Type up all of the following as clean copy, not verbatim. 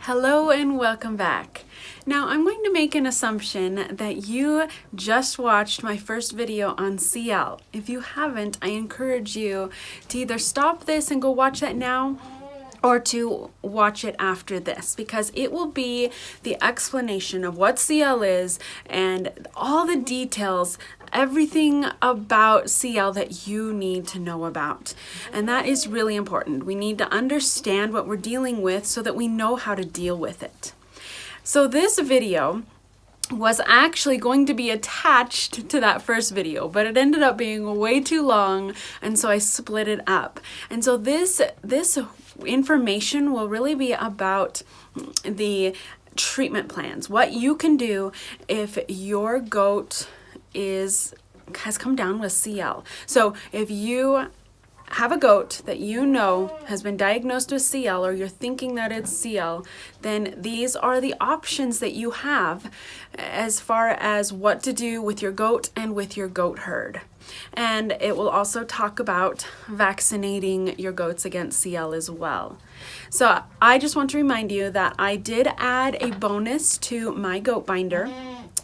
Hello and welcome back. Now I'm going to make an assumption that you just watched my first video on CL. If you haven't, I encourage you to either stop this and go watch that now or to watch it after this, because it will be the explanation of what CL is and all the details, everything about CL that you need to know about. And that is really important. We need to understand what we're dealing with so that we know how to deal with it. So this video was actually going to be attached to that first video, but it ended up being way too long, and so I split it up. And so this information will really be about the treatment plans, what you can do if your goat has come down with CL. So if you have a goat that you know has been diagnosed with CL, or you're thinking that it's CL, then these are the options that you have as far as what to do with your goat and with your goat herd. And it will also talk about vaccinating your goats against CL as well. So I just want to remind you that I did add a bonus to my goat binder.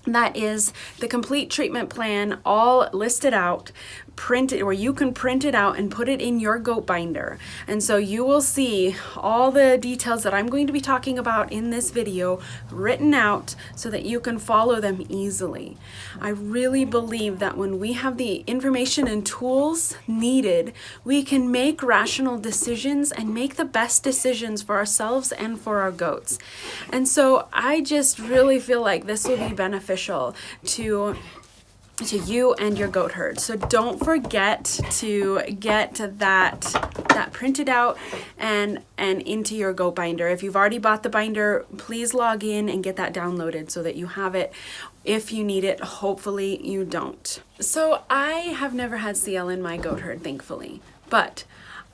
That is the complete treatment plan, all listed out, printed, or you can print it out and put it in your goat binder. And so you will see all the details that I'm going to be talking about in this video written out so that you can follow them easily. I really believe that when we have the information and tools needed, we can make rational decisions and make the best decisions for ourselves and for our goats. And so I just really feel like this will be beneficial to you and your goat herd. So don't forget to get that printed out and into your goat binder. If you've already bought the binder, please log in and get that downloaded so that you have it if you need it. Hopefully you don't. So I have never had CL in my goat herd, thankfully, but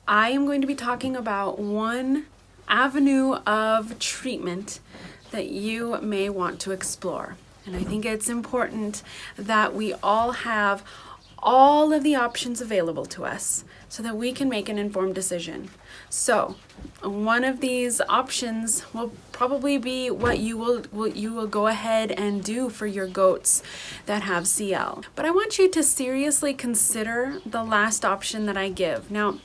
I am going to be talking about one avenue of treatment that you may want to explore. And I think it's important that we all have all of the options available to us so that we can make an informed decision. So one of these options will probably be what you will go ahead and do for your goats that have CL. But I want you to seriously consider the last option that I give. Now,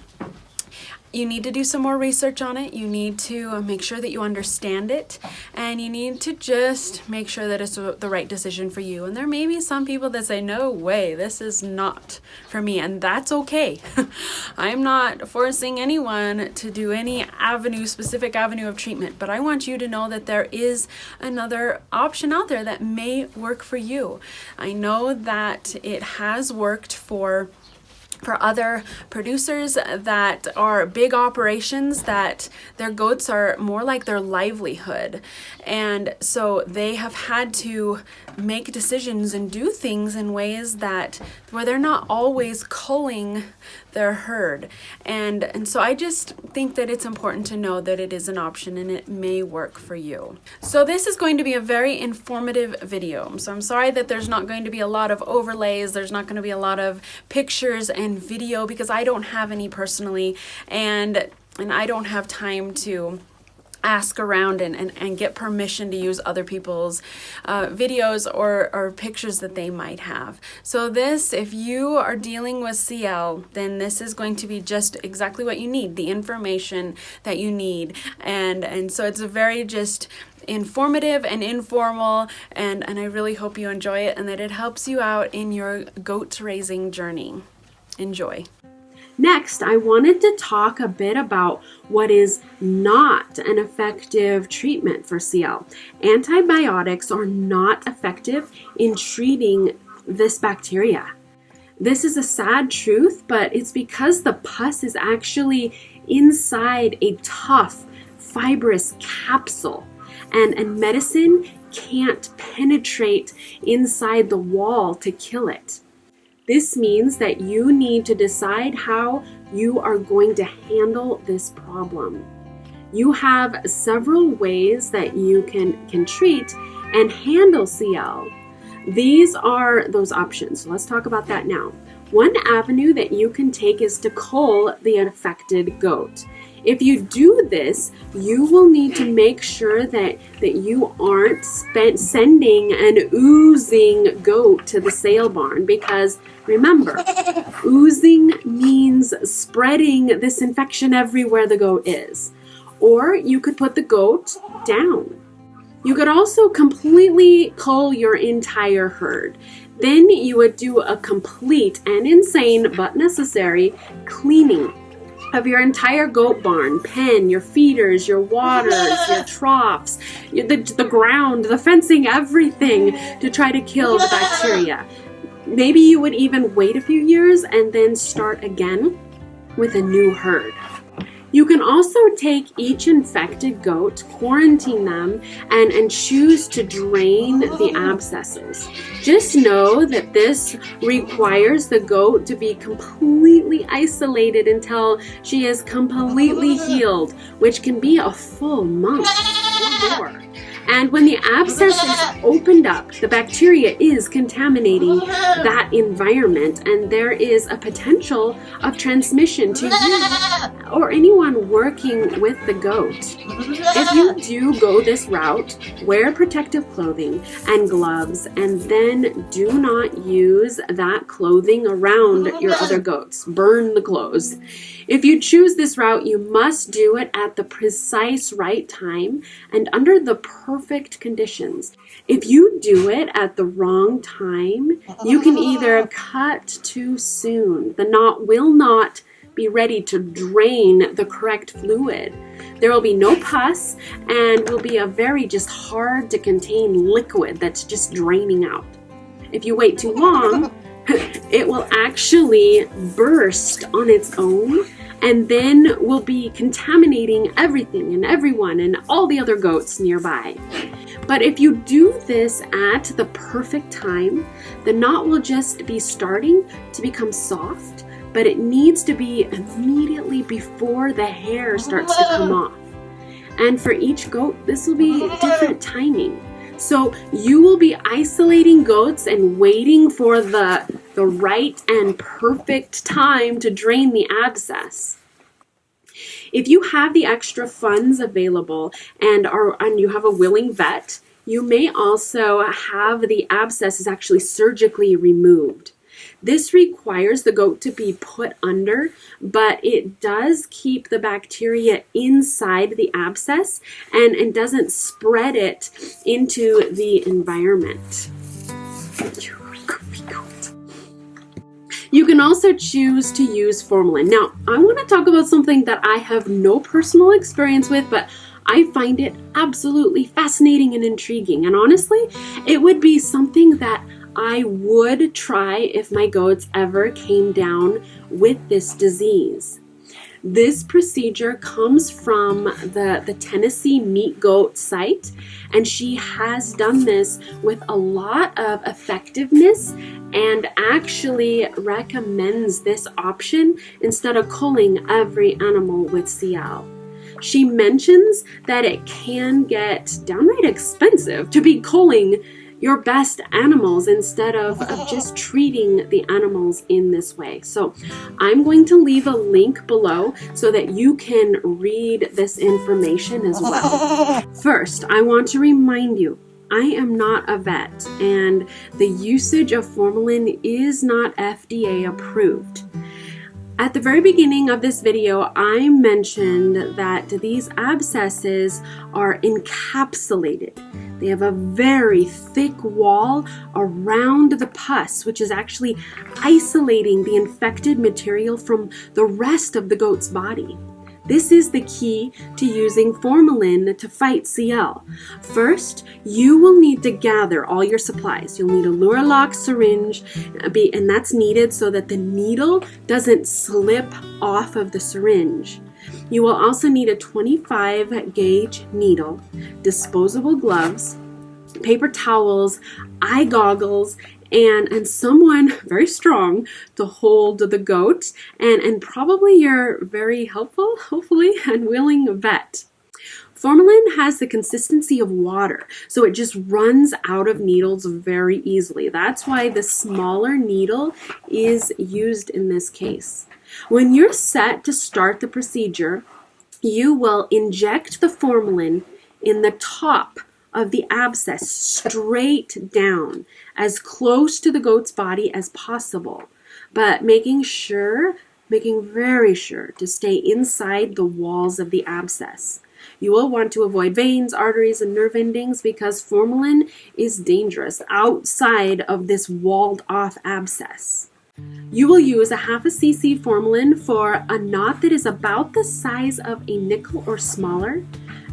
you need to do some more research on it. You need to make sure that you understand it, and you need to just make sure that it's the right decision for you. And there may be some people that say, no way, this is not for me, and that's okay. I'm not forcing anyone to do any specific avenue of treatment, but I want you to know that there is another option out there that may work for you. I know that it has worked for other producers that are big operations, that their goats are more like their livelihood. And so they have had to make decisions and do things in ways where they're not always culling their herd. And so I just think that it's important to know that it is an option and it may work for you. So this is going to be a very informative video. So I'm sorry that there's not going to be a lot of overlays. There's not going to be a lot of pictures and video because I don't have any personally, and I don't have time to ask around and get permission to use other people's videos or pictures that they might have. So this, if you are dealing with CL, then this is going to be just exactly what you need, the information that you need. And so it's a very just informative and informal, and I really hope you enjoy it and that it helps you out in your goat raising journey. Enjoy. Next, I wanted to talk a bit about what is not an effective treatment for CL. Antibiotics are not effective in treating this bacteria. This is a sad truth, but it's because the pus is actually inside a tough, fibrous capsule, and medicine can't penetrate inside the wall to kill it. This means that you need to decide how you are going to handle this problem. You have several ways that you can treat and handle CL. These are those options. So let's talk about that now. One avenue that you can take is to cull the affected goat. If you do this, you will need to make sure that you aren't sending an oozing goat to the sale barn, because remember, oozing means spreading this infection everywhere the goat is. Or you could put the goat down. You could also completely cull your entire herd. Then you would do a complete and insane but necessary cleaning of your entire goat barn, pen, your feeders, your waters, your troughs, the ground, the fencing, everything, to try to kill the bacteria. Maybe you would even wait a few years and then start again with a new herd. You can also take each infected goat, quarantine them, and choose to drain the abscesses. Just know that this requires the goat to be completely isolated until she is completely healed, which can be a full month or more. And when the abscess is opened up, the bacteria is contaminating that environment, and there is a potential of transmission to you or anyone working with the goat. If you do go this route, wear protective clothing and gloves, and then do not use that clothing around your other goats. Burn the clothes. If you choose this route, you must do it at the precise right time and under the perfect conditions. If you do it at the wrong time, you can either cut too soon. The knot will not be ready to drain the correct fluid. There will be no pus and will be a very just hard to contain liquid that's just draining out. If you wait too long, it will actually burst on its own and then will be contaminating everything and everyone and all the other goats nearby. But if you do this at the perfect time, the knot will just be starting to become soft, but it needs to be immediately before the hair starts to come off. And for each goat, this will be different timing. So you will be isolating goats and waiting for the right and perfect time to drain the abscess. If you have the extra funds available and you have a willing vet, you may also have the abscesses actually surgically removed. This requires the goat to be put under, but it does keep the bacteria inside the abscess and doesn't spread it into the environment. You can also choose to use formalin. Now, I want to talk about something that I have no personal experience with, but I find it absolutely fascinating and intriguing. And honestly, it would be something that I would try if my goats ever came down with this disease. This procedure comes from the Tennessee meat goat site, and she has done this with a lot of effectiveness and actually recommends this option instead of culling every animal with CL. She mentions that it can get downright expensive to be culling your best animals instead of just treating the animals in this way. So I'm going to leave a link below so that you can read this information as well. First, I want to remind you, I am not a vet, and the usage of formalin is not FDA approved. At the very beginning of this video, I mentioned that these abscesses are encapsulated. They have a very thick wall around the pus, which is actually isolating the infected material from the rest of the goat's body. This is the key to using formalin to fight CL. First, you will need to gather all your supplies. You'll need a lure lock syringe, and that's needed so that the needle doesn't slip off of the syringe. You will also need a 25 gauge needle, disposable gloves, paper towels, eye goggles, and someone very strong to hold the goat, and probably your very helpful, hopefully, and willing vet. Formalin has the consistency of water, so it just runs out of needles very easily. That's why the smaller needle is used in this case. When you're set to start the procedure, you will inject the formalin in the top of the abscess straight down, as close to the goat's body as possible, but making very sure to stay inside the walls of the abscess. You will want to avoid veins, arteries, and nerve endings because formalin is dangerous outside of this walled off abscess. You will use a half a cc formalin for a knot that is about the size of a nickel or smaller,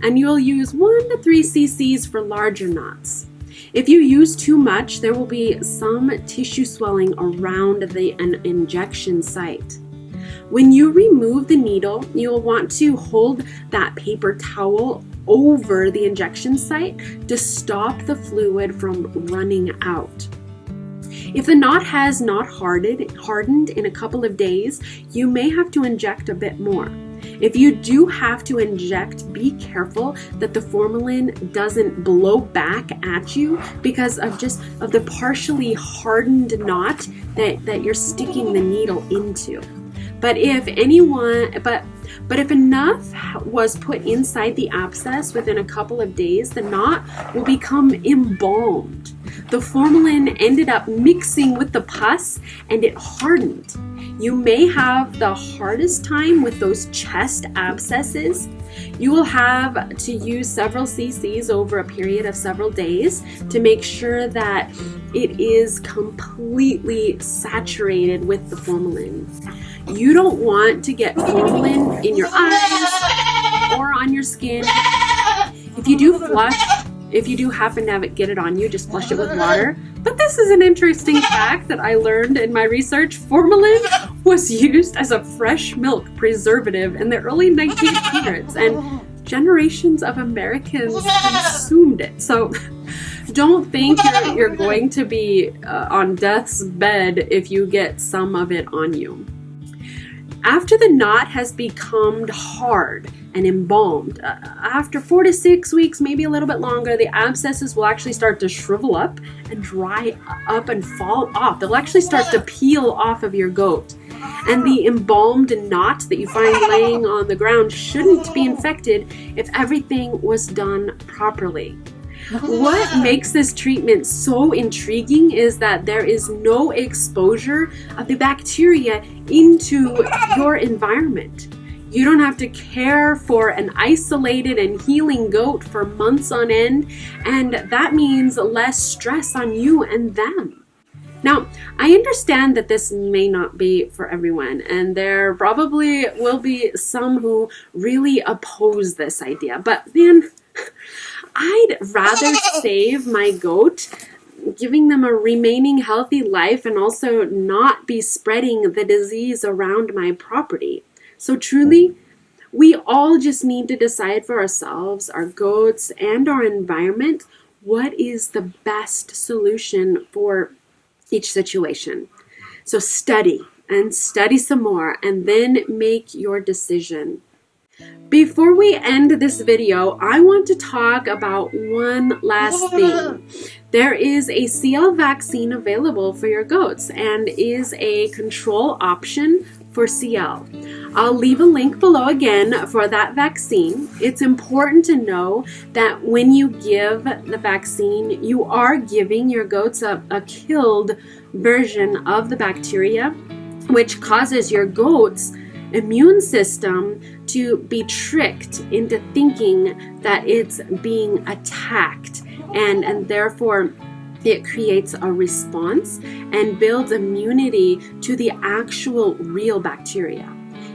and you'll use 1 to 3 cc's for larger knots. If you use too much, there will be some tissue swelling around the injection site. When you remove the needle, you'll want to hold that paper towel over the injection site to stop the fluid from running out. If the knot has not hardened in a couple of days, you may have to inject a bit more. If you do have to inject, be careful that the formalin doesn't blow back at you because of the partially hardened knot that you're sticking the needle into. But if enough was put inside the abscess within a couple of days, the knot will become embalmed. The formalin ended up mixing with the pus and it hardened. You may have the hardest time with those chest abscesses. You will have to use several cc's over a period of several days to make sure that it is completely saturated with the formalin. You don't want to get formalin in your eyes or on your skin. If you do happen to get it on you, just flush it with water. But this is an interesting fact that I learned in my research. Formalin was used as a fresh milk preservative in the early 1900s, and generations of Americans consumed it. So don't think you're going to be on death's bed if you get some of it on you. After the knot has become hard and embalmed, after 4 to 6 weeks, maybe a little bit longer, the abscesses will actually start to shrivel up and dry up and fall off. They'll actually start to peel off of your goat. And the embalmed knot that you find laying on the ground shouldn't be infected if everything was done properly. What makes this treatment so intriguing is that there is no exposure of the bacteria into your environment. You don't have to care for an isolated and healing goat for months on end, and that means less stress on you and them. Now, I understand that this may not be for everyone, and there probably will be some who really oppose this idea, but man, I'd rather save my goat, giving them a remaining healthy life, and also not be spreading the disease around my property. So truly, we all just need to decide for ourselves, our goats, and our environment, what is the best solution for each situation. So study and study some more, and then make your decision. Before we end this video, I want to talk about one last thing. There is a CL vaccine available for your goats and is a control option for CL. I'll leave a link below again for that vaccine. It's important to know that when you give the vaccine, you are giving your goats a killed version of the bacteria, which causes your goats' immune system to be tricked into thinking that it's being attacked, and therefore it creates a response and builds immunity to the actual real bacteria.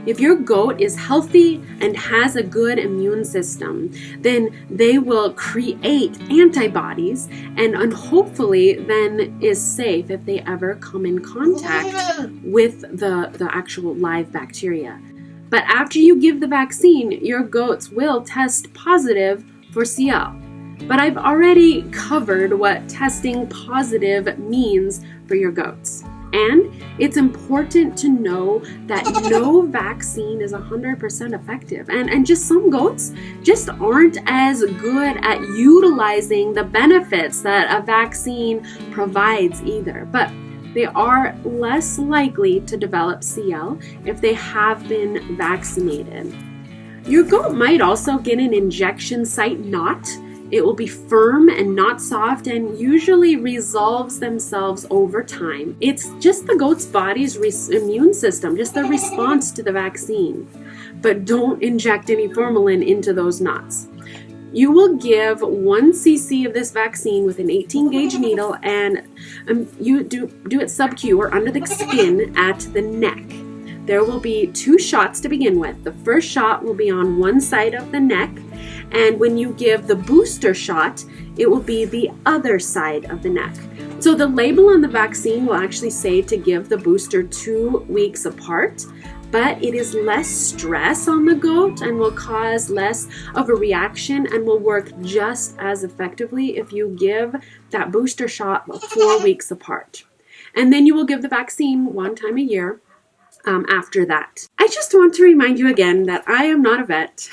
If your goat is healthy and has a good immune system, then they will create antibodies and hopefully then is safe if they ever come in contact with the actual live bacteria. But after you give the vaccine, your goats will test positive for CL. But I've already covered what testing positive means for your goats. And it's important to know that no vaccine is 100% effective. And just some goats just aren't as good at utilizing the benefits that a vaccine provides either. But they are less likely to develop CL if they have been vaccinated. Your goat might also get an injection site knot. It will be firm and not soft and usually resolves themselves over time. It's just the goat's body's immune system, just the response to the vaccine. But don't inject any formalin into those knots. You will give 1 cc of this vaccine with an 18 gauge needle, and you do it sub-Q or under the skin at the neck. There will be 2 shots to begin with. The first shot will be on one side of the neck, and when you give the booster shot, it will be the other side of the neck. So the label on the vaccine will actually say to give the booster 2 weeks apart, but it is less stress on the goat and will cause less of a reaction and will work just as effectively if you give that booster shot 4 weeks apart. And then you will give the vaccine 1 time a year after that. I just want to remind you again that I am not a vet.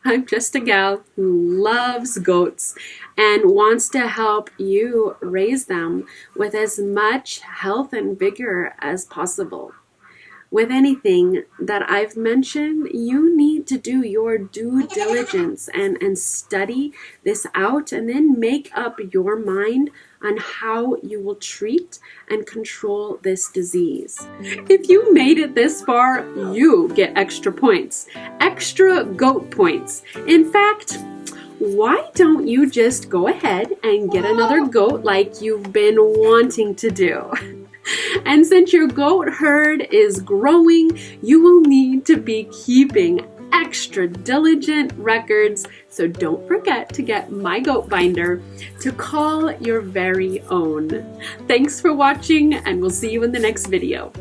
I'm just a gal who loves goats and wants to help you raise them with as much health and vigor as possible. With anything that I've mentioned, you need to do your due diligence and study this out and then make up your mind on how you will treat and control this disease. If you made it this far, you get extra points, extra goat points. In fact, why don't you just go ahead and get another goat like you've been wanting to do? And since your goat herd is growing, you will need to be keeping extra diligent records, so don't forget to get my goat binder to call your very own. Thanks for watching, and we'll see you in the next video.